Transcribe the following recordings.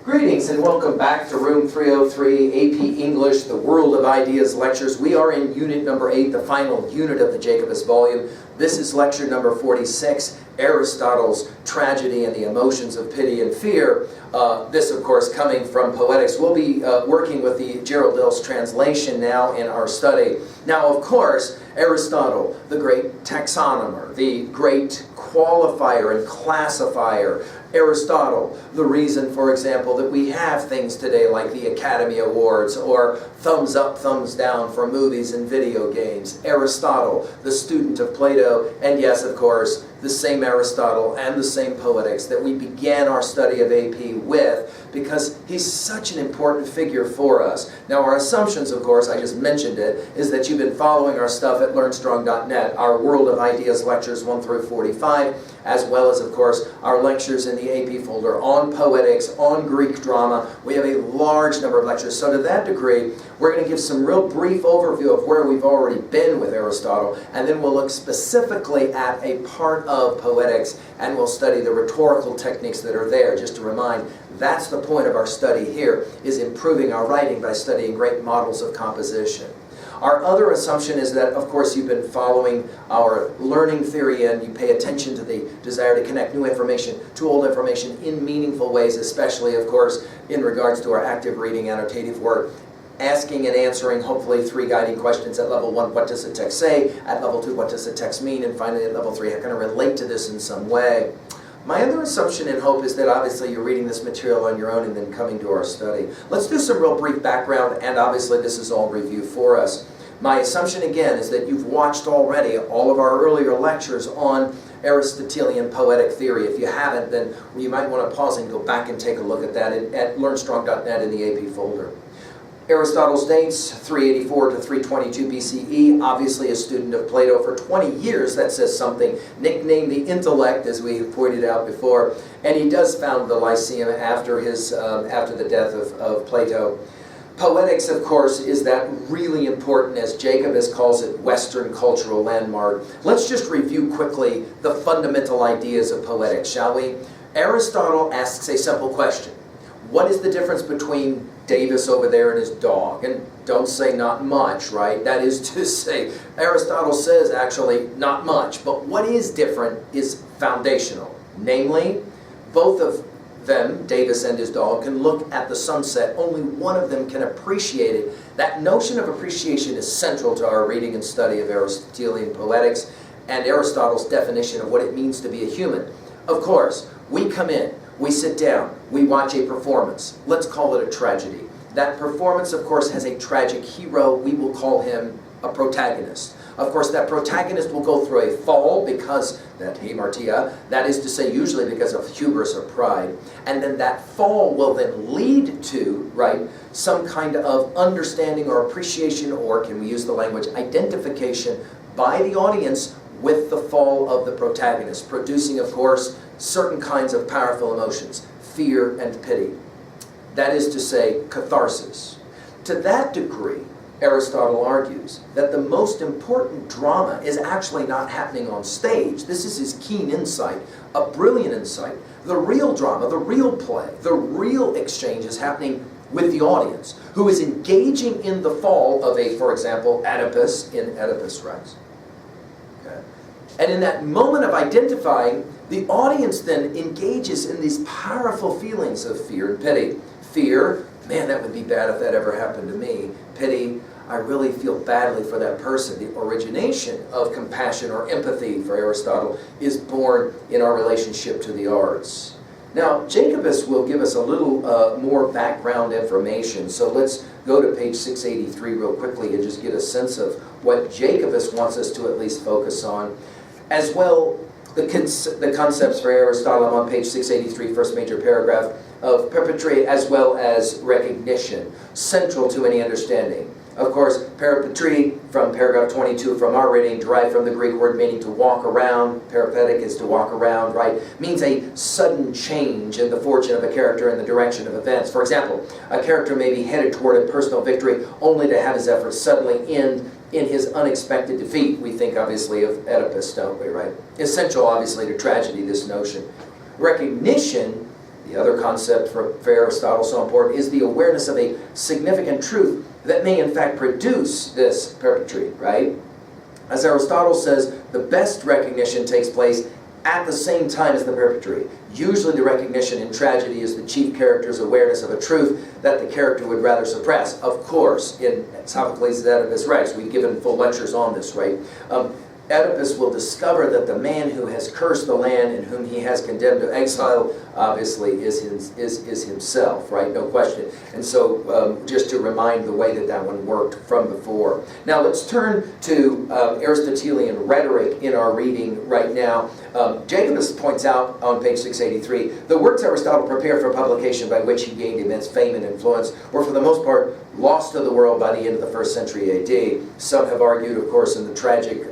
Greetings and welcome back to Room 303, AP English, the World of Ideas lectures. We are in unit number 8, the final unit of the Jacobus volume. This is lecture number 46, Aristotle's Tragedy and the Emotions of Pity and Fear. This, of course, coming from Poetics. We'll be working with the Gerald Dill's translation now in our study. Now, of course, Aristotle, the great taxonomer, the great qualifier and classifier. Aristotle, the reason, for example, that we have things today like the Academy Awards or thumbs up, thumbs down for movies and video games. Aristotle, the student of Plato, and yes, of course, the same Aristotle and the same Poetics that we began our study of AP with, because he's such an important figure for us. Now, our assumptions, of course, I just mentioned it, is that you've been following our stuff at LearnStrong.net, our World of Ideas lectures 1 through 45, as well as, of course, our lectures in the AP folder on Poetics, on Greek drama. We have a large number of lectures. So to that degree, we're going to give some real brief overview of where we've already been with Aristotle, and then we'll look specifically at a part of Poetics, and we'll study the rhetorical techniques that are there. Just to remind, that's the point of our study here, is improving our writing by studying great models of composition. Our other assumption is that, of course, you've been following our learning theory and you pay attention to the desire to connect new information to old information in meaningful ways, especially, of course, in regards to our active reading annotative work. Asking and answering, hopefully, 3 guiding questions at level 1, what does the text say? At level 2, what does the text mean? And finally, at level 3, how can I relate to this in some way? My other assumption and hope is that obviously you're reading this material on your own and then coming to our study. Let's do some real brief background, and obviously this is all review for us. My assumption again is that you've watched already all of our earlier lectures on Aristotelian poetic theory. If you haven't, then you might want to pause and go back and take a look at that at LearnStrong.net in the AP folder. Aristotle's dates, 384 to 322 BCE, obviously a student of Plato for 20 years, that says something, nicknamed the intellect, as we pointed out before, and he does found the Lyceum after the death of Plato. Poetics, of course, is that really important, as Jacobus calls it, Western cultural landmark. Let's just review quickly the fundamental ideas of poetics, shall we? Aristotle asks a simple question. What is the difference between Davis over there and his dog? And don't say not much, right? That is to say, Aristotle says actually not much, but what is different is foundational. Namely, both of them, Davis and his dog, can look at the sunset. Only one of them can appreciate it. That notion of appreciation is central to our reading and study of Aristotelian poetics and Aristotle's definition of what it means to be a human. Of course, we come in, we sit down, we watch a performance. Let's call it a tragedy. That performance, of course, has a tragic hero. We will call him a protagonist. Of course, that protagonist will go through a fall because, that hamartia, that is to say usually because of hubris or pride. And then that fall will then lead to, right, some kind of understanding or appreciation, or can we use the language, identification by the audience with the fall of the protagonist, producing, of course, certain kinds of powerful emotions, fear and pity. That is to say, catharsis. To that degree, Aristotle argues that the most important drama is actually not happening on stage. This is his keen insight, a brilliant insight. The real drama, the real play, the real exchange is happening with the audience, who is engaging in the fall of a, for example, Oedipus in Oedipus Rex. Okay. And in that moment of identifying, the audience then engages in these powerful feelings of fear and pity. Fear, man, that would be bad if that ever happened to me. Pity, I really feel badly for that person. The origination of compassion or empathy for Aristotle is born in our relationship to the arts. Now, Jacobus will give us a little more background information, so let's go to page 683 real quickly and just get a sense of what Jacobus wants us to at least focus on. As well, the concepts for Aristotle on page 683, first major paragraph, of perpetrate as well as recognition, central to any understanding. Of course, peripatry, from paragraph 22 from our reading, derived from the Greek word meaning to walk around. Peripatetic is to walk around, right? Means a sudden change in the fortune of a character in the direction of events. For example, a character may be headed toward a personal victory only to have his efforts suddenly end in his unexpected defeat. We think obviously of Oedipus, don't we, right? Essential obviously to tragedy, this notion. Recognition The other concept for Aristotle so important is the awareness of a significant truth that may in fact produce this perpetuity, right? As Aristotle says, the best recognition takes place at the same time as the perpetuity. Usually the recognition in tragedy is the chief character's awareness of a truth that the character would rather suppress. Of course, in Sophocles' Oedipus Rex, we've given full lectures on this, right? Oedipus will discover that the man who has cursed the land and whom he has condemned to exile obviously is himself, right? No question. And so just to remind the way that that one worked from before. Now let's turn to Aristotelian rhetoric in our reading right now. Jacobus points out on page 683, the works Aristotle prepared for publication by which he gained immense fame and influence were for the most part lost to the world by the end of the 1st century AD. Some have argued, of course, in the tragic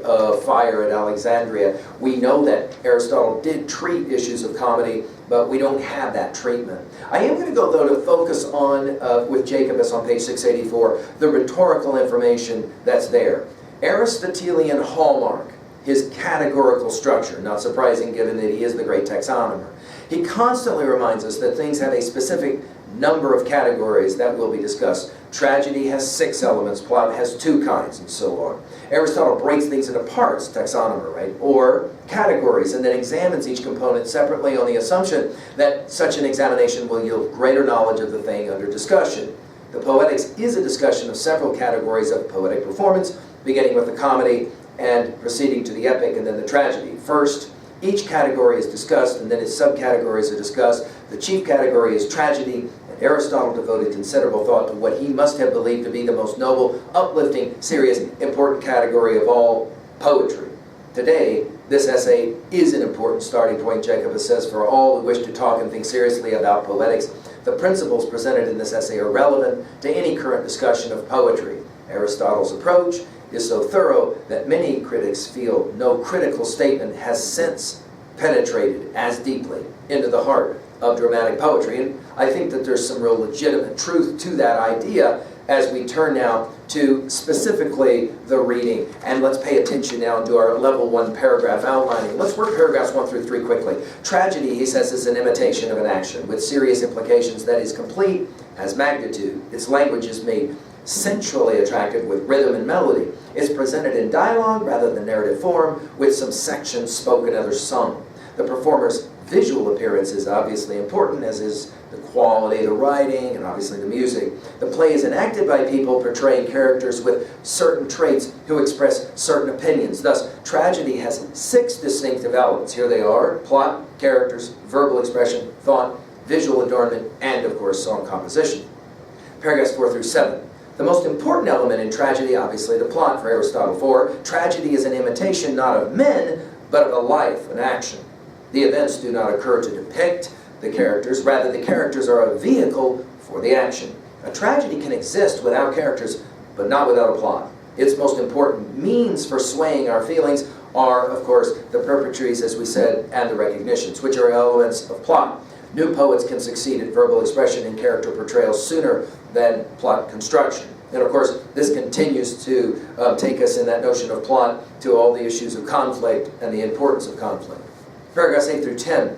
fire at Alexandria. We know that Aristotle did treat issues of comedy, but we don't have that treatment. I am going to go, though, to focus on, with Jacobus on page 684, the rhetorical information that's there. Aristotelian hallmark, his categorical structure, not surprising given that he is the great taxonomer. He constantly reminds us that things have a specific number of categories that will be discussed. Tragedy has 6 elements, plot has 2 kinds, and so on. Aristotle breaks things into parts, taxonomer, right, or categories, and then examines each component separately on the assumption that such an examination will yield greater knowledge of the thing under discussion. The poetics is a discussion of several categories of poetic performance, beginning with the comedy and proceeding to the epic and then the tragedy. First, each category is discussed, and then its subcategories are discussed. The chief category is tragedy, and Aristotle devoted considerable thought to what he must have believed to be the most noble, uplifting, serious, important category of all, poetry. Today, this essay is an important starting point, Jacobus says, for all who wish to talk and think seriously about poetics. The principles presented in this essay are relevant to any current discussion of poetry. Aristotle's approach is so thorough that many critics feel no critical statement has since penetrated as deeply into the heart of dramatic poetry. And I think that there's some real legitimate truth to that idea as we turn now to specifically the reading. And let's pay attention now to our level 1 paragraph outlining. Let's work paragraphs 1 through 3 quickly. Tragedy, he says, is an imitation of an action with serious implications that is complete, has magnitude. Its language is made sensually attractive with rhythm and melody. It's presented in dialogue rather than narrative form, with some sections spoken, others sung. The performer's visual appearance is obviously important, as is the quality of the writing and obviously the music. The play is enacted by people portraying characters with certain traits who express certain opinions. Thus, tragedy has 6 distinctive elements. Here they are: plot, characters, verbal expression, thought, visual adornment, and of course song composition. Paragraphs 4 through 7. The most important element in tragedy, obviously the plot for Aristotle. 4. Tragedy is an imitation not of men, but of a life, an action. The events do not occur to depict the characters, rather the characters are a vehicle for the action. A tragedy can exist without characters, but not without a plot. Its most important means for swaying our feelings are, of course, the perpetuities, as we said, and the recognitions, which are elements of plot. New poets can succeed at verbal expression and character portrayal sooner than plot construction. And of course, this continues to take us in that notion of plot to all the issues of conflict and the importance of conflict. Paragraphs 8 through 10.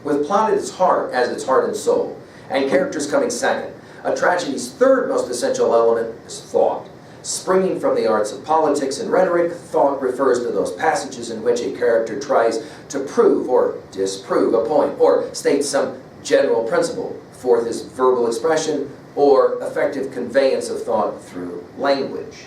With plot at its heart, as its heart and soul, and characters coming second, a tragedy's third most essential element is thought. Springing from the arts of politics and rhetoric, thought refers to those passages in which a character tries to prove or disprove a point, or state some general principle. Fourth is verbal expression, or effective conveyance of thought through language.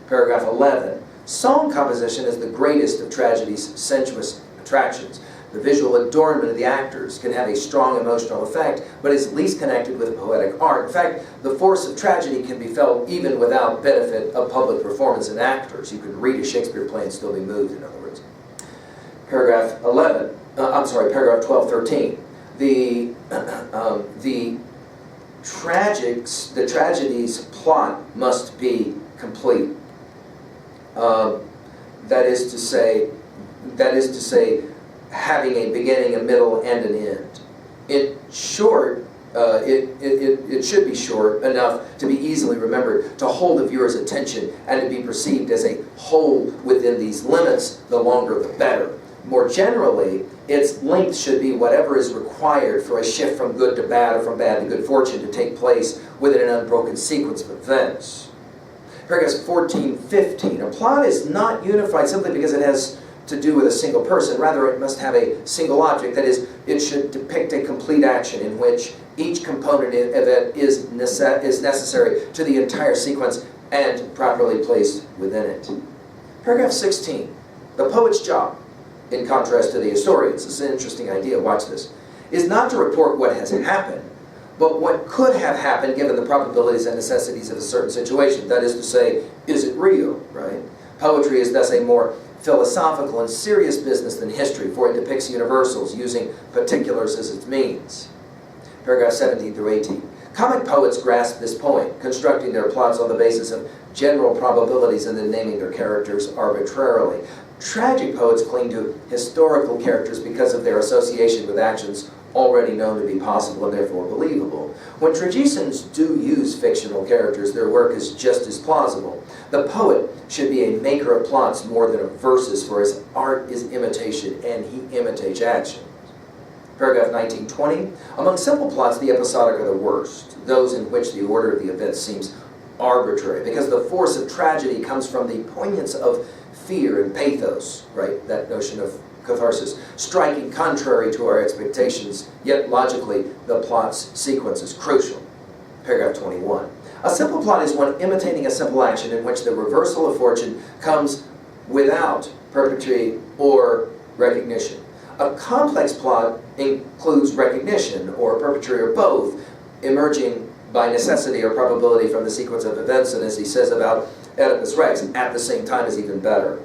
Paragraph 11. Song composition is the greatest of tragedy's sensuous attractions. The visual adornment of the actors can have a strong emotional effect, but is least connected with poetic art. In fact, the force of tragedy can be felt even without benefit of public performance and actors. You can read a Shakespeare play and still be moved, in other words. Paragraph 12, 13. The tragedy's plot must be complete. That is to say, having a beginning, a middle, and an end. It should be short enough to be easily remembered, to hold the viewer's attention, and to be perceived as a whole within these limits. The longer the better. More generally, its length should be whatever is required for a shift from good to bad or from bad to good fortune to take place within an unbroken sequence of events. Paragraphs 14, 15. A plot is not unified simply because it has to do with a single person. Rather, it must have a single object. That is, it should depict a complete action in which each component of it is necessary to the entire sequence and properly placed within it. Paragraph 16. The poet's job, in contrast to the historian's, this is an interesting idea, watch this, is not to report what has happened, but what could have happened given the probabilities and necessities of a certain situation. That is to say, is it real, right? Poetry is thus a more philosophical and serious business than history, for it depicts universals, using particulars as its means. Paragraph 17 through 18. Comic poets grasp this point, constructing their plots on the basis of general probabilities and then naming their characters arbitrarily. Tragic poets cling to historical characters because of their association with actions already known to be possible and therefore believable. When tragedians do use fictional characters, their work is just as plausible. The poet should be a maker of plots more than of verses, for his art is imitation and he imitates action. Paragraph 19-20. Among simple plots, the episodic are the worst, those in which the order of the events seems arbitrary, because the force of tragedy comes from the poignance of fear and pathos, right? That notion of catharsis, striking contrary to our expectations, yet logically the plot's sequence is crucial. Paragraph 21. A simple plot is one imitating a simple action in which the reversal of fortune comes without perpetuity or recognition. A complex plot includes recognition or perpetuity or both, emerging by necessity or probability from the sequence of events, and as he says about Oedipus Rex, at the same time is even better.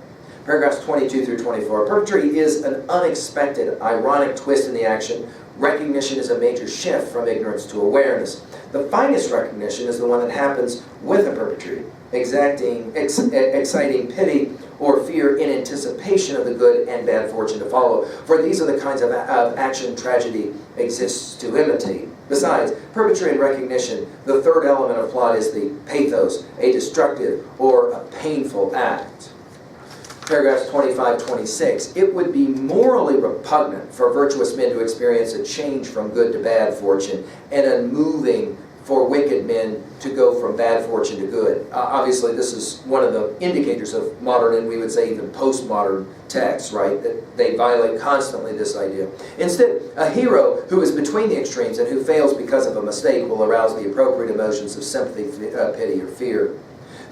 Paragraphs 22 through 24. Perpetuity is an unexpected, ironic twist in the action. Recognition is a major shift from ignorance to awareness. The finest recognition is the one that happens with a perpetuity, exciting pity or fear in anticipation of the good and bad fortune to follow. For these are the kinds of action tragedy exists to imitate. Besides perpetuity and recognition, the third element of plot is the pathos, a destructive or a painful act. Paragraphs 25-26. It would be morally repugnant for virtuous men to experience a change from good to bad fortune, and unmoving for wicked men to go from bad fortune to good. Obviously, this is one of the indicators of modern, and we would say even postmodern texts, right? That they violate constantly this idea. Instead, a hero who is between the extremes and who fails because of a mistake will arouse the appropriate emotions of sympathy, pity, or fear.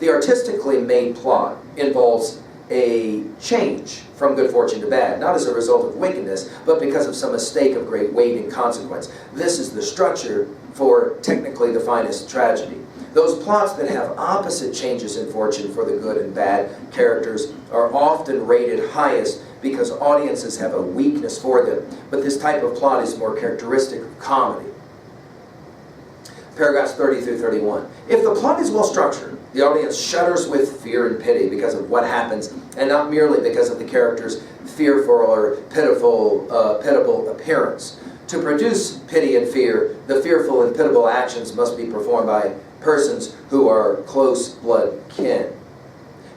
The artistically made plot involves a change from good fortune to bad, not as a result of wickedness, but because of some mistake of great weight and consequence. This is the structure for technically the finest tragedy. Those plots that have opposite changes in fortune for the good and bad characters are often rated highest because audiences have a weakness for them, but this type of plot is more characteristic of comedy. Paragraphs 30 through 31. If the plot is well structured, the audience shudders with fear and pity because of what happens, and not merely because of the character's fearful or pitiable appearance. To produce pity and fear, the fearful and pitiable actions must be performed by persons who are close blood kin.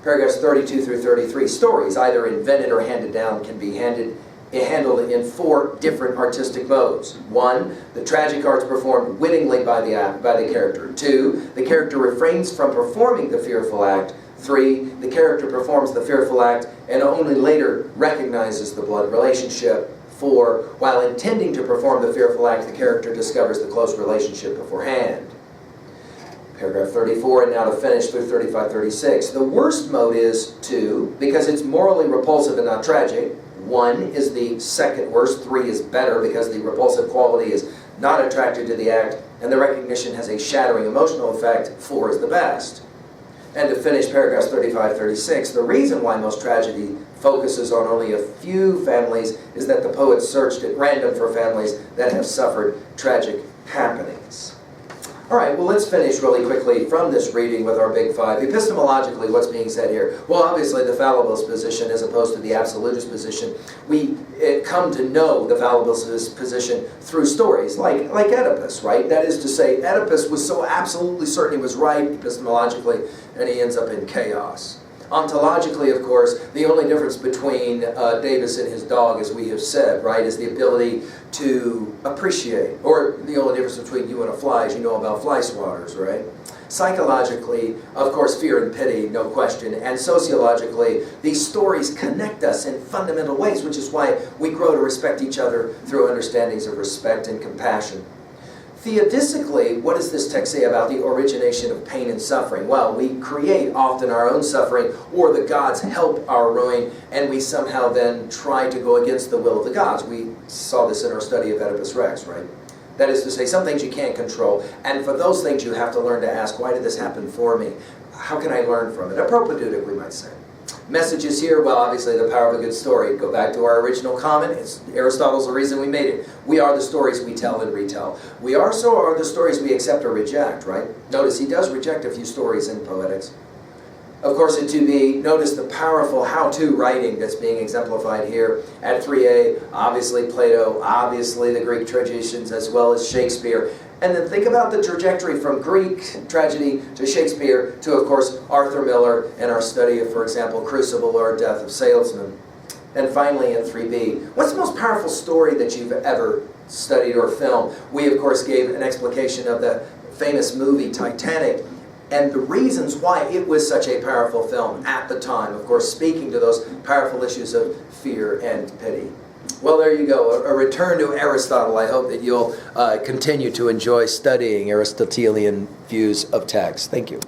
Paragraphs 32 through 33. Stories, either invented or handed down, can be handled in four different artistic modes. 1, the tragic arts performed wittingly by the character. 2, the character refrains from performing the fearful act. 3, the character performs the fearful act and only later recognizes the blood relationship. 4, while intending to perform the fearful act, the character discovers the close relationship beforehand. Paragraph 34, and now to finish through 35-36. The worst mode is 2, because it's morally repulsive and not tragic. 1 is the second worst, 3 is better because the repulsive quality is not attracted to the act and the recognition has a shattering emotional effect. 4 is the best. And to finish paragraphs 35-36, the reason why most tragedy focuses on only a few families is that the poet searched at random for families that have suffered tragic happenings. All right, well, let's finish really quickly from this reading with our big five. Epistemologically, what's being said here? Well, obviously, the fallibilist position as opposed to the absolutist position. We come to know the fallibilist position through stories, like Oedipus, right? That is to say, Oedipus was so absolutely certain he was right epistemologically, and he ends up in chaos. Ontologically, of course, the only difference between Davis and his dog, as we have said, right, is the ability to appreciate, or the only difference between you and a fly is you know about fly swatters, right? Psychologically, of course, fear and pity, no question, and sociologically, these stories connect us in fundamental ways, which is why we grow to respect each other through understandings of respect and compassion. Theodicically, what does this text say about the origination of pain and suffering? Well, we create often our own suffering, or the gods help our ruin, and we somehow then try to go against the will of the gods. We saw this in our study of Oedipus Rex, right? That is to say, some things you can't control, and for those things you have to learn to ask, why did this happen for me? How can I learn from it? A propedeutic, we might say. Messages here, well, obviously the power of a good story. Go back to our original comment. Aristotle's the reason we made it. We are the stories we tell and retell. We also are the stories we accept or reject, right? Notice he does reject a few stories in Poetics. Of course, at 2b, notice the powerful how-to writing that's being exemplified here. At 3a, obviously Plato, obviously the Greek traditions, as well as Shakespeare. And then think about the trajectory from Greek tragedy to Shakespeare to, of course, Arthur Miller and our study of, for example, Crucible or Death of Salesman. And finally, in 3b, what's the most powerful story that you've ever studied or filmed? We, of course, gave an explication of the famous movie Titanic and the reasons why it was such a powerful film at the time, of course, speaking to those powerful issues of fear and pity. Well, there you go, a return to Aristotle. I hope that you'll continue to enjoy studying Aristotelian views of text. Thank you.